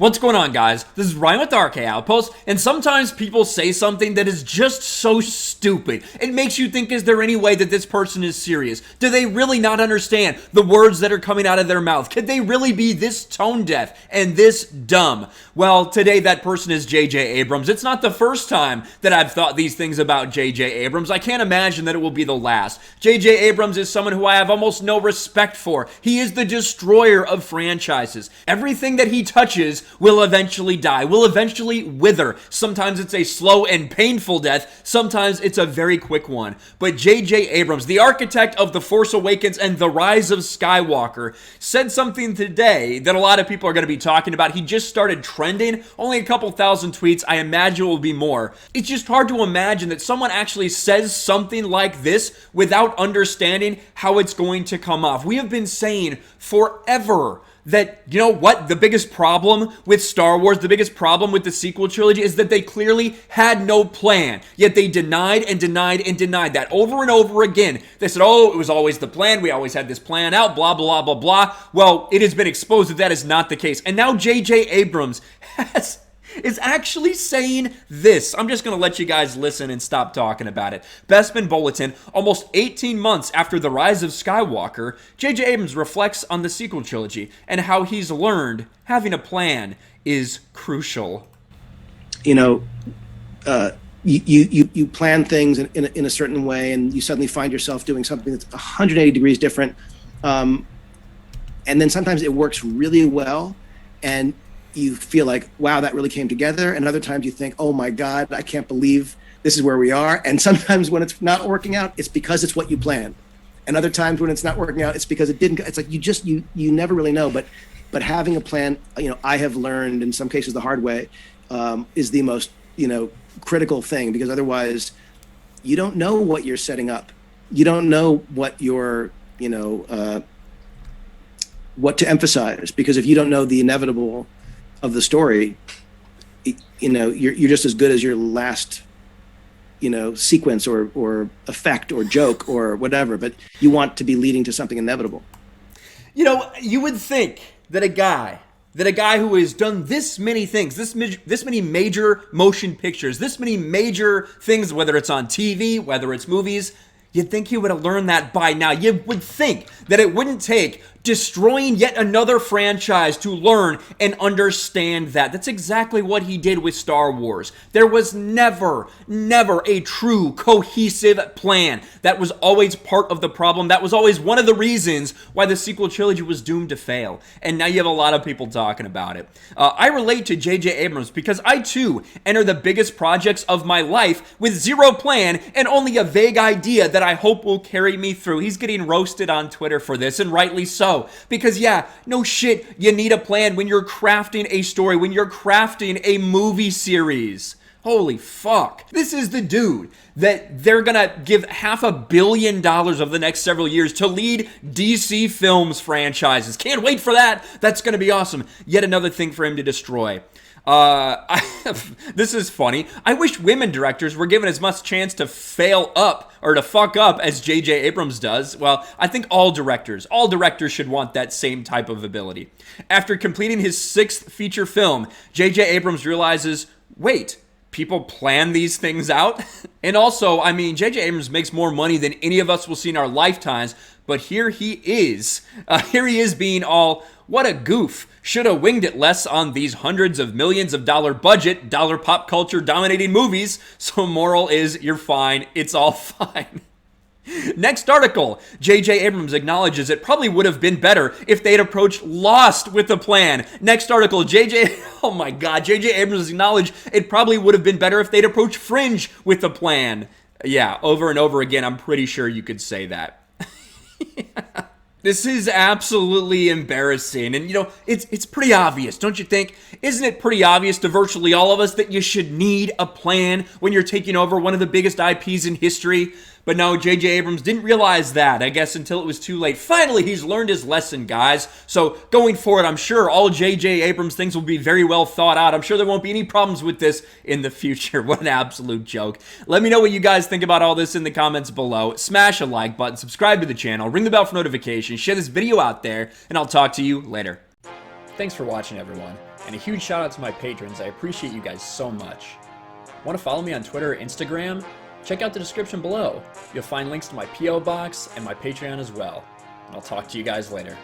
What's going on, guys? This is Ryan with RK Outpost, and sometimes people say something that is just so stupid. It makes you think, is there any way that this person is serious? Do they really not understand the words that are coming out of their mouth? Could they really be this tone deaf and this dumb? Well, today that person is J.J. Abrams. It's not the first time that I've thought these things about J.J. Abrams. I can't imagine that it will be the last. J.J. Abrams is someone who I have almost no respect for. He is the destroyer of franchises. Everything that he touches will eventually die, will eventually wither. Sometimes it's a slow and painful death. Sometimes it's a very quick one. But J.J. Abrams, the architect of The Force Awakens and The Rise of Skywalker, said something today that a lot of people are going to be talking about. He just started trending, only a couple thousand tweets. I imagine it will be more. It's just hard to imagine that someone actually says something like this without understanding how it's going to come off. We have been saying forever that, you know what, the biggest problem with Star Wars, the biggest problem with the sequel trilogy is that they clearly had no plan. Yet they denied and denied and denied that over and over again. They said, oh, it was always the plan. We always had this plan out, blah, blah, blah, blah. Well, it has been exposed that that is not the case. And now J.J. Abrams is actually saying this. I'm just going to let you guys listen and stop talking about it. Bespin Bulletin, almost 18 months after The Rise of Skywalker, J.J. Abrams reflects on the sequel trilogy and how he's learned having a plan is crucial. You know, you plan things in a certain way, and you suddenly find yourself doing something that's 180 degrees different. And then sometimes it works really well, and you feel like, wow, that really came together. And other times you think, oh my God, I can't believe this is where we are. And sometimes when it's not working out, it's because it's what you planned. And other times when it's not working out, it's because it didn't. It's like you never really know. But having a plan, you know, I have learned in some cases the hard way, is the most, critical thing, because otherwise you don't know what you're setting up. You don't know what you're, what to emphasize, because if you don't know the inevitable of the story, you're just as good as your last, sequence or effect or joke or whatever, but you want to be leading to something inevitable. You would think that a guy who has done this many things, this many major motion pictures, this many major things, whether it's on TV, whether it's movies, you'd think he would have learned that by now. You would think that it wouldn't take destroying yet another franchise to learn and understand that. That's exactly what he did with Star Wars. There was never a true cohesive plan. That was always part of the problem. That was always one of the reasons why the sequel trilogy was doomed to fail. And now you have a lot of people talking about it. I relate to J.J. Abrams because I too enter the biggest projects of my life with zero plan and only a vague idea that I hope will carry me through. He's getting roasted on Twitter for this, and rightly so. Because yeah, no shit, you need a plan when you're crafting a story, when you're crafting a movie series. Holy fuck. This is the dude that they're gonna give $500 million of the next several years to lead DC Films franchises. Can't wait for that. That's gonna be awesome. Yet another thing for him to destroy. This is funny. I wish women directors were given as much chance to fail up or to fuck up as J.J. Abrams does. Well, I think all directors should want that same type of ability. After completing his 6th feature film, J.J. Abrams realizes, wait, people plan these things out? And also, J.J. Abrams makes more money than any of us will see in our lifetimes, but here he is being all, what a goof. Should have winged it less on these hundreds of millions of dollar budget, dollar pop culture dominating movies. So moral is, you're fine. It's all fine. Next article, J.J. Abrams acknowledges it probably would have been better if they'd approached Lost with a plan. Next article, J.J. Abrams acknowledged it probably would have been better if they'd approached Fringe with a plan. Yeah, over and over again, I'm pretty sure you could say that. This is absolutely embarrassing, and it's pretty obvious, don't you think? Isn't it pretty obvious to virtually all of us that you should need a plan when you're taking over one of the biggest IPs in history? But no, J.J. Abrams didn't realize that, I guess, until it was too late. Finally, he's learned his lesson, guys. So going forward, I'm sure all J.J. Abrams things will be very well thought out. I'm sure there won't be any problems with this in the future. What an absolute joke. Let me know what you guys think about all this in the comments below. Smash a like button, subscribe to the channel, ring the bell for notifications, share this video out there, and I'll talk to you later. Thanks for watching, everyone, and a huge shout out to my patrons. I appreciate you guys so much. Want to follow me on Twitter or Instagram? Check out the description below. You'll find links to my P.O. box and my Patreon as well. And I'll talk to you guys later.